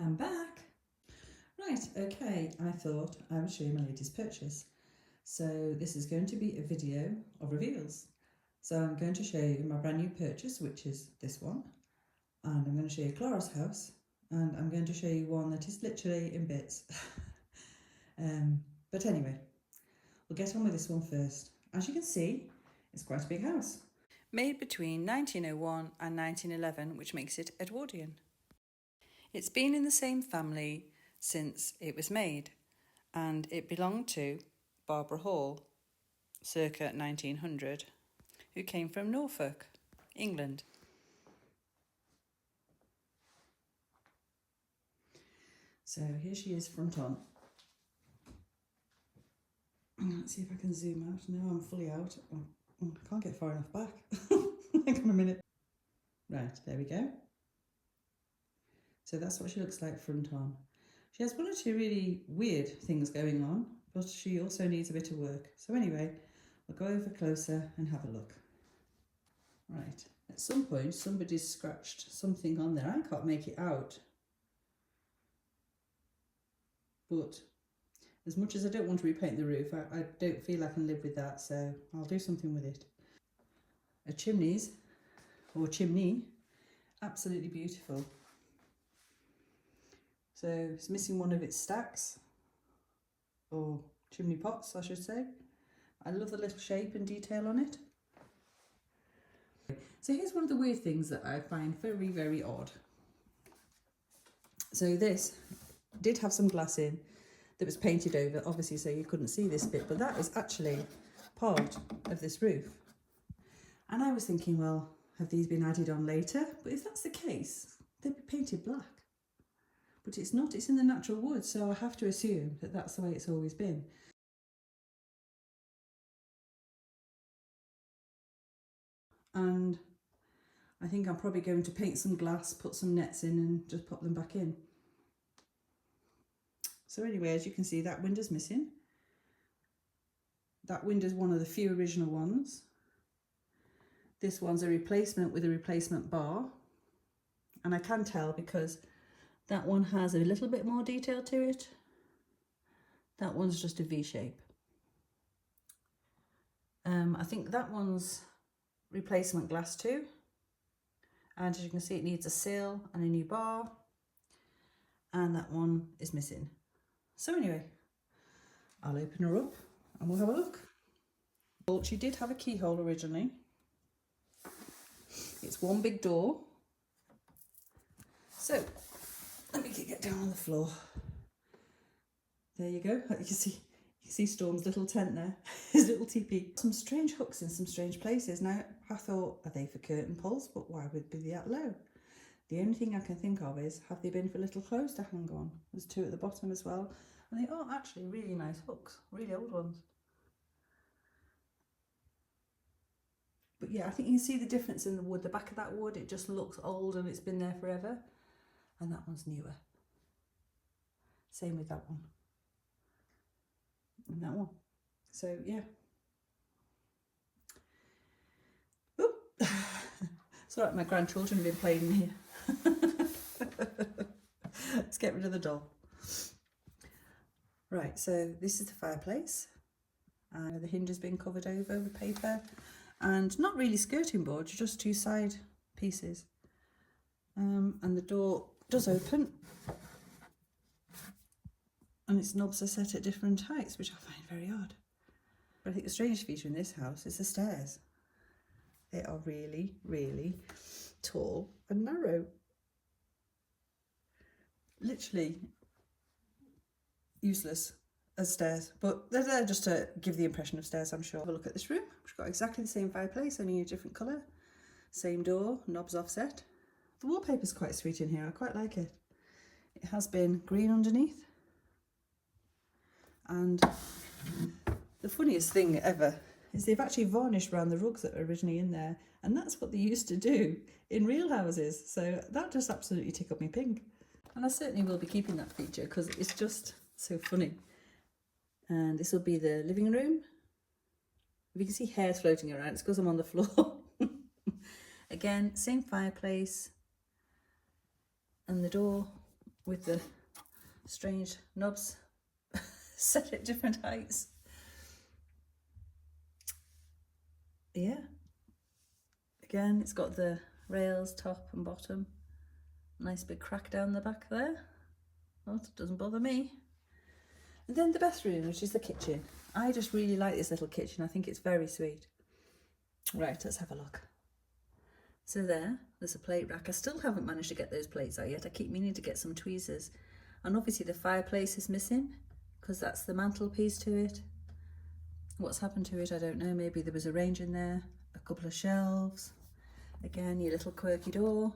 I'm back. Right, okay, I thought I would show you my latest purchase. So this is going to be a video of reveals. So I'm going to show you my brand new purchase, which is this one. And I'm going to show you Clara's house. And I'm going to show you one that is literally in bits. But anyway, we'll get on with this one first. As you can see, it's quite a big house. Made between 1901 and 1911, which makes it Edwardian. It's been in the same family since it was made, and it belonged to Barbara Hall, circa 1900, who came from Norfolk, England. So here she is front on. Let's see if I can zoom out. No, I'm fully out. Oh, I can't get far enough back. Hang on a minute. Right, there we go. So that's what she looks like front on. She has one or two really weird things going on, but she also needs a bit of work. So anyway, we'll go over closer and have a look. Right, at some point somebody's scratched something on there. I can't make it out. But as much as I don't want to repaint the roof, I don't feel I can live with that, so I'll do something with it. A chimney, absolutely beautiful. So it's missing one of its stacks, or chimney pots I should say. I love the little shape and detail on it. So here's one of the weird things that I find very, very odd. So this did have some glass in that was painted over, obviously, so you couldn't see this bit, but that is actually part of this roof. And I was thinking, well, have these been added on later? But if that's the case, they'd be painted black. But it's not, it's in the natural wood, so I have to assume that that's the way it's always been. And I think I'm probably going to paint some glass, put some nets in and just pop them back in. So anyway, as you can see, that window's missing. That window's one of the few original ones. This one's a replacement with a replacement bar. And I can tell because that one has a little bit more detail to it. That one's just a V shape. I think that one's replacement glass too. And as you can see, it needs a sill and a new bar. And that one is missing. So anyway, I'll open her up and we'll have a look. Well, she did have a keyhole originally. It's one big door. So let me get down on the floor. There you go. You can see Storm's little tent there, his little teepee. Some strange hooks in some strange places. Now I thought, are they for curtain pulls? But why would they be that low? The only thing I can think of is, have they been for little clothes to hang on? There's two at the bottom as well. And they are actually really nice hooks, really old ones. But yeah, I think you can see the difference in the wood. The back of that wood, it just looks old and it's been there forever. And that one's newer. Same with that one. And that one. So yeah. Oop. It's all right, my grandchildren have been playing in here. Let's get rid of the doll. Right, so this is the fireplace. The hinge has been covered over with paper. And not really skirting boards, just two side pieces. And the door does open. And its knobs are set at different heights, which I find very odd. But I think the strangest feature in this house is the stairs. They are really, really tall and narrow. Literally useless as stairs, but they're there just to give the impression of stairs, I'm sure. Have a look at this room. We've got exactly the same fireplace, only a different colour. Same door, knobs offset. The wallpaper's quite sweet in here, I quite like it. It has been green underneath. And the funniest thing ever is they've actually varnished around the rugs that were originally in there, and that's what they used to do in real houses, so that just absolutely tickled me pink. And I certainly will be keeping that feature because it's just so funny. And this will be the living room. If you can see hairs floating around, it's because I'm on the floor. Again, same fireplace, and the door with the strange knobs set at different heights. Yeah. Again, it's got the rails top and bottom. Nice big crack down the back there. Well, it doesn't bother me. And then the bathroom, which is the kitchen. I just really like this little kitchen. I think it's very sweet. Right, let's have a look. So there's a plate rack. I still haven't managed to get those plates out yet. I keep meaning to get some tweezers. And obviously the fireplace is missing because that's the mantelpiece to it. What's happened to it, I don't know. Maybe there was a range in there, a couple of shelves. Again, your little quirky door.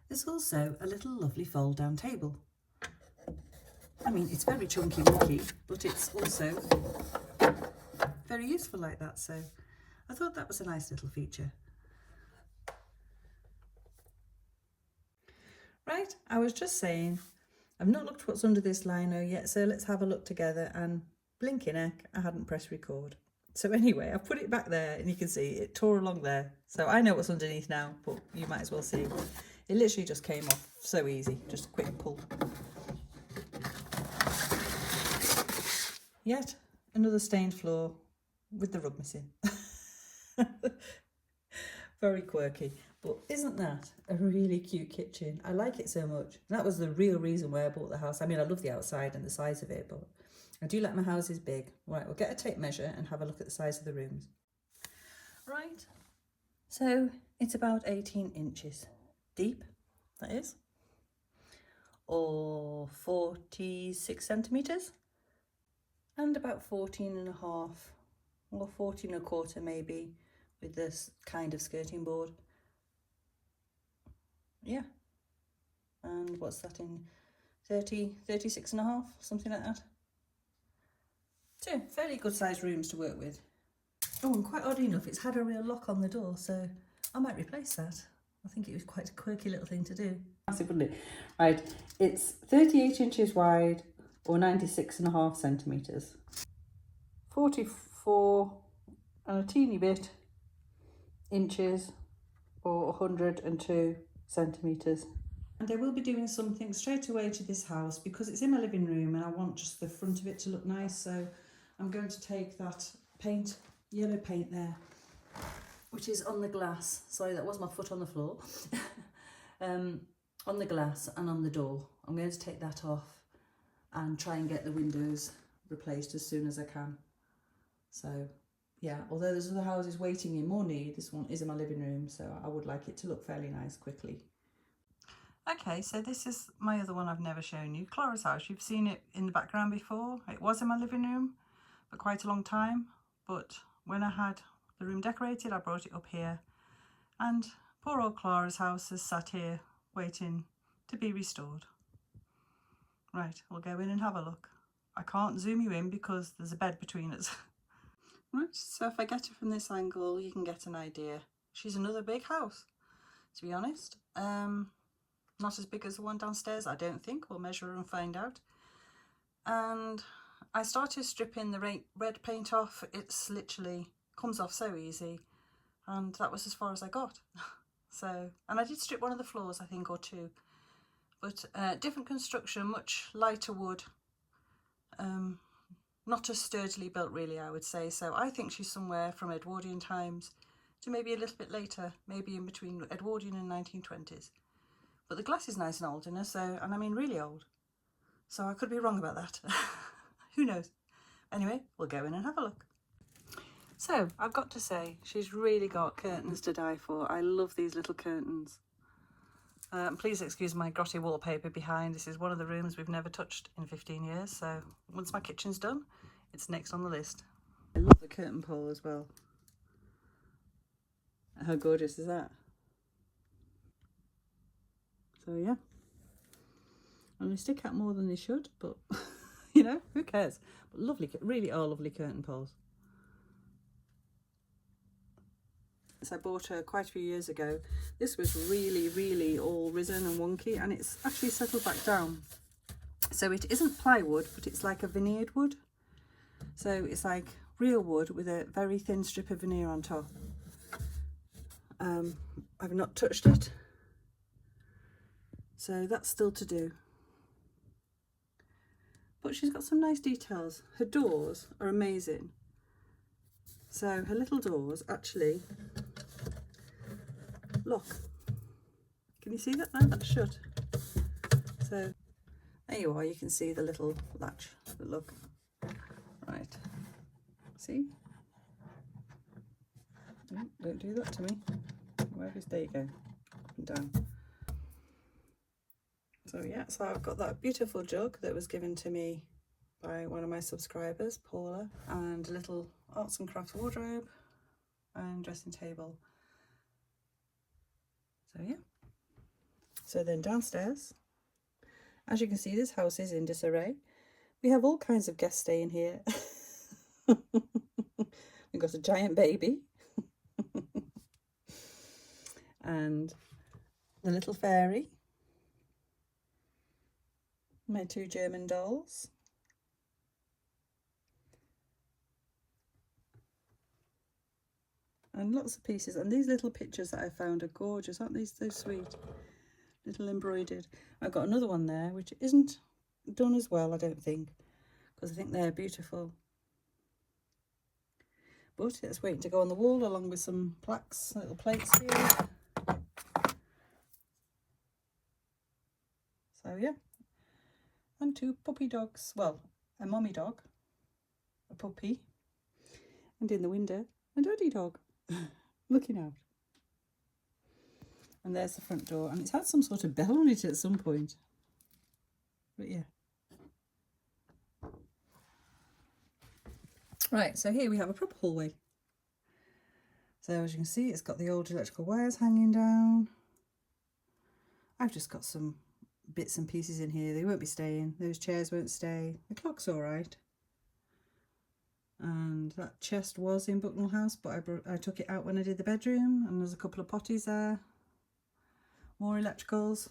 There's also a little lovely fold down table. I mean, it's very chunky wonky, but it's also very useful like that. So I thought that was a nice little feature. Right, I was just saying, I've not looked what's under this lino yet, so let's have a look together, and blinking heck, I hadn't pressed record. So anyway, I've put it back there and you can see it tore along there. So I know what's underneath now, but you might as well see. It literally just came off so easy, just a quick pull. Yet another stained floor with the rug missing. Very quirky, but isn't that a really cute kitchen? I like it so much. That was the real reason why I bought the house. I mean, I love the outside and the size of it, but I do like my houses big. Right, we'll get a tape measure and have a look at the size of the rooms. Right, so it's about 18 inches deep, that is, or 46 centimetres, and about 14 and a half, or 14 and a quarter maybe, with this kind of skirting board. Yeah, and what's that in 36 and a half, something like that. So fairly good sized rooms to work with. Oh, and quite oddly enough, it's had a real lock on the door, so I might replace that. I think it was quite a quirky little thing to do. Massive, wouldn't it? Right, it's 38 inches wide, or 96 and a half centimetres. 44 and a teeny bit inches, or 102 centimetres. And I will be doing something straight away to this house because it's in my living room and I want just the front of it to look nice. So I'm going to take that paint, yellow paint there, which is on the glass. Sorry, that was my foot on the floor. On the glass and on the door. I'm going to take that off and try and get the windows replaced as soon as I can. So yeah, although there's other houses waiting in more need, this one is in my living room, so I would like it to look fairly nice quickly. Okay, so this is my other one I've never shown you, Clara's house. You've seen it in the background before. It was in my living room for quite a long time, but when I had the room decorated, I brought it up here, and poor old Clara's house has sat here waiting to be restored. Right, we'll go in and have a look. I can't zoom you in because there's a bed between us. Right, so if I get her from this angle, you can get an idea. She's another big house, to be honest. Not as big as the one downstairs, I don't think. We'll measure her and find out. And I started stripping the red paint off. It's literally comes off so easy, and that was as far as I got. So, and I did strip one of the floors, I think, or two, but different construction, much lighter wood, not as sturdily built really, I would say. So I think she's somewhere from Edwardian times to maybe a little bit later, maybe in between Edwardian and 1920s. But the glass is nice and old in her, so, and I mean really old. So I could be wrong about that. Who knows? Anyway, we'll go in and have a look. So I've got to say, she's really got curtains to die for. I love these little curtains. Please excuse my grotty wallpaper behind. This is one of the rooms we've never touched in 15 years. So once my kitchen's done, it's next on the list. I love the curtain pole as well. How gorgeous is that? So yeah. And they stick out more than they should, but you know, who cares? But lovely, really are lovely curtain poles. I bought her quite a few years ago. This was really all risen and wonky, and it's actually settled back down. So it isn't plywood, but it's like a veneered wood. So it's like real wood with a very thin strip of veneer on top. I've not touched it. So that's still to do. But she's got some nice details. Her doors are amazing. So her little doors actually lock. Can you see that now? That's shut. So there you are, you can see the little latch. Look. Right. See? Don't do that to me. There you go. Up and down. So yeah, so I've got that beautiful jug that was given to me by one of my subscribers, Paula, and a little arts and crafts wardrobe and dressing table. So yeah. So then downstairs, as you can see, this house is in disarray. We have all kinds of guests staying here. We've got a giant baby. And the little fairy. My 2 German dolls. And lots of pieces. And these little pictures that I found are gorgeous. Aren't these so sweet? Little embroidered. I've got another one there which isn't done as well, I don't think, because I think they're beautiful. But it's waiting to go on the wall along with some plaques, little plates here. So yeah. And 2 puppy dogs. Well, a mummy dog, a puppy, and in the window, a daddy dog looking out. And there's the front door, and it's had some sort of bell on it at some point. But yeah. Right, so here we have a proper hallway. So as you can see, it's got the old electrical wires hanging down. I've just got some bits and pieces in here. They won't be staying. Those chairs won't stay. The clock's all right. And that chest was in Bucknell House, but I took it out when I did the bedroom, and there's a couple of potties there. More electricals.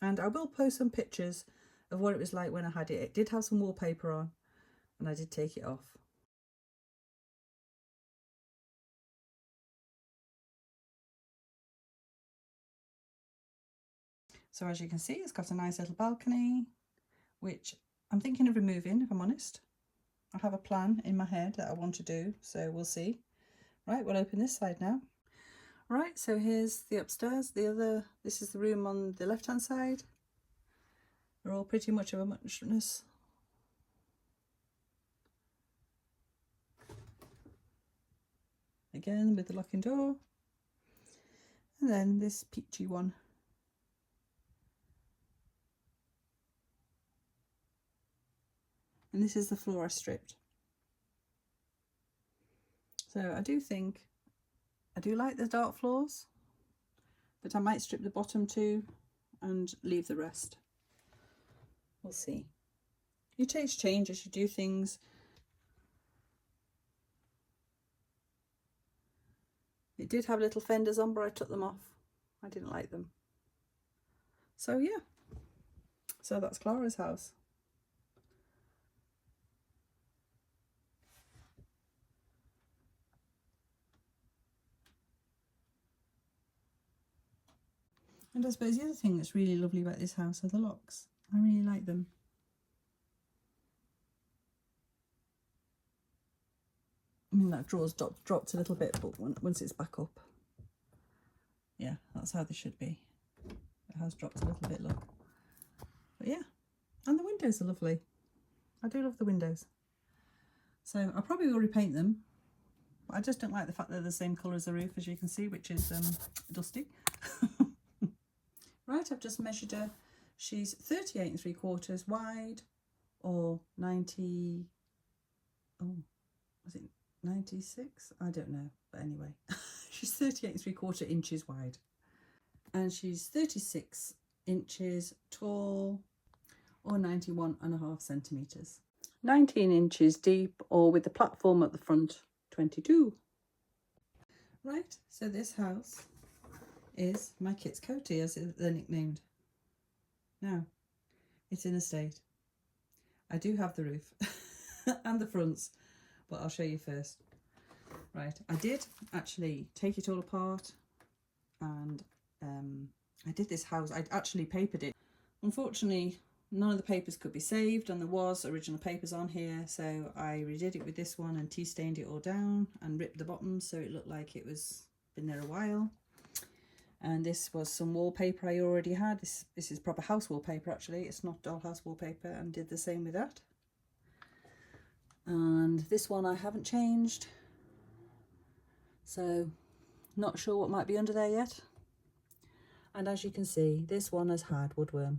And I will post some pictures of what it was like when I had it. It did have some wallpaper on, and I did take it off. So as you can see, it's got a nice little balcony, which I'm thinking of removing, if I'm honest. I have a plan in my head that I want to do, so we'll see. Right, we'll open this side now. Right, so here's the upstairs. This is the room on the left-hand side. They're all pretty much of a muchness. Again, with the locking door. And then this peachy one. And this is the floor I stripped. So I do like the dark floors, but I might strip the bottom too and leave the rest. We'll see. You taste change as you do things. It did have little fenders on, but I took them off. I didn't like them. So yeah, so that's Clara's house. And I suppose the other thing that's really lovely about this house are the locks. I really like them. I mean, that drawer's dropped a little bit, but once it's back up, yeah, that's how they should be. It has dropped a little bit, look. But yeah, and the windows are lovely. I do love the windows. So I probably will repaint them. But I just don't like the fact they're the same colour as the roof, as you can see, which is dusty. Right, I've just measured her. She's 38 3/4 wide, or 90, oh, was it 96? I don't know, but anyway. She's 38 3/4 inches wide. And she's 36 inches tall, or 91.5 centimetres. 19 inches deep, or with the platform at the front, 22. Right, so this house is my kit's coty, as they're nicknamed. Now, it's in a state. I do have the roof and the fronts, but I'll show you first. Right, I did actually take it all apart and I did this house, I actually papered it. Unfortunately, none of the papers could be saved, and there was original papers on here, so I redid it with this one and tea stained it all down and ripped the bottoms so it looked like it was been there a while. And this was some wallpaper I already had. This is proper house wallpaper actually, it's not dollhouse wallpaper, and did the same with that. And this one I haven't changed, so not sure what might be under there yet. And as you can see, this one has had woodworm.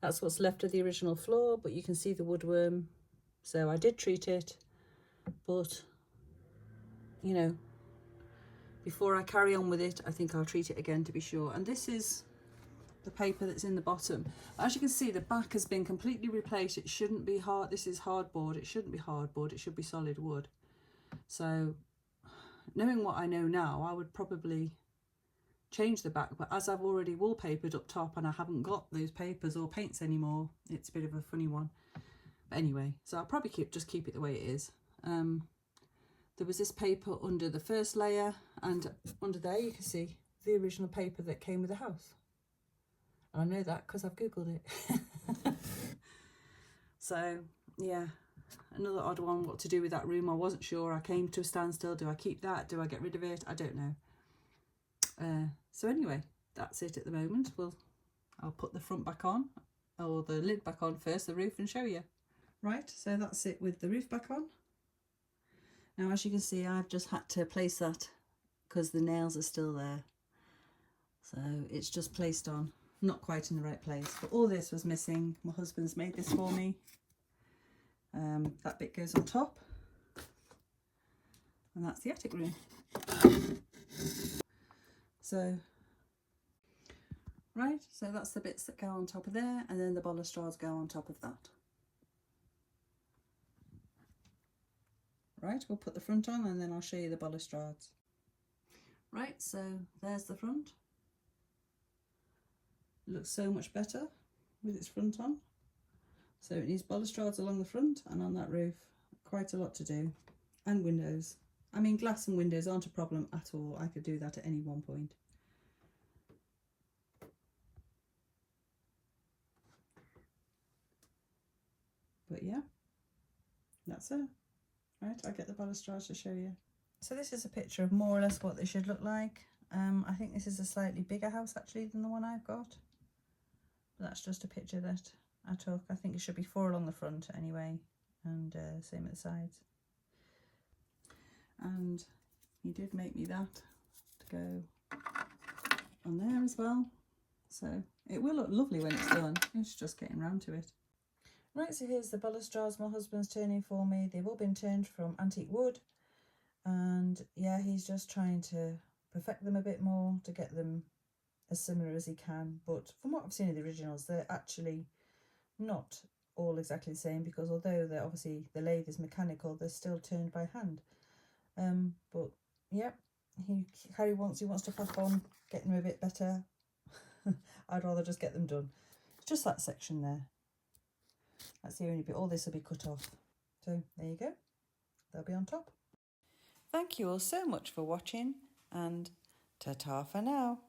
That's what's left of the original floor, but you can see the woodworm. So I did treat it, but you know, before I carry on with it, I think I'll treat it again to be sure. And this is the paper that's in the bottom. As you can see, the back has been completely replaced. It shouldn't be hard. This is hardboard. It shouldn't be hardboard. It should be solid wood. So knowing what I know now, I would probably change the back, but as I've already wallpapered up top and I haven't got those papers or paints anymore, it's a bit of a funny one. But anyway, so I'll probably just keep it the way it is. There was this paper under the first layer, and under there you can see the original paper that came with the house. And I know that because I've googled it. So yeah, another odd one, what to do with that room. I wasn't sure. I came to a standstill. Do I keep that? Do I get rid of it? I don't know. So anyway, that's it at the moment. I'll put the front back on, or the lid back on first, the roof, and show you. Right, so that's it with the roof back on. Now as you can see, I've just had to place that because the nails are still there. So it's just placed on, not quite in the right place. But all this was missing. My husband's made this for me. That bit goes on top. And that's the attic room. So, right, so that's the bits that go on top of there, and then the balustrades go on top of that. Right, we'll put the front on and then I'll show you the balustrades. Right, so there's the front. It looks so much better with its front on. So it needs balustrades along the front and on that roof. Quite a lot to do. And windows. I mean, glass and windows aren't a problem at all. I could do that at any one point. But yeah, that's it. Right, I'll get the balustrades to show you. So this is a picture of more or less what they should look like. I think this is a slightly bigger house actually than the one I've got. But that's just a picture that I took. I think it should be 4 along the front anyway, and same at the sides. And he did make me that to go on there as well. So it will look lovely when it's done. It's just getting round to it. Right, so here's the balustrades my husband's turning for me. They've all been turned from antique wood. And yeah, he's just trying to perfect them a bit more to get them as similar as he can. But from what I've seen of the originals, they're actually not all exactly the same, because although they're obviously, the lathe is mechanical, they're still turned by hand. But yeah, Harry wants to crack on getting them a bit better. I'd rather just get them done. It's just that section there. That's the only bit. All this will be cut off. So there you go. They'll be on top. Thank you all so much for watching, and ta-ta for now.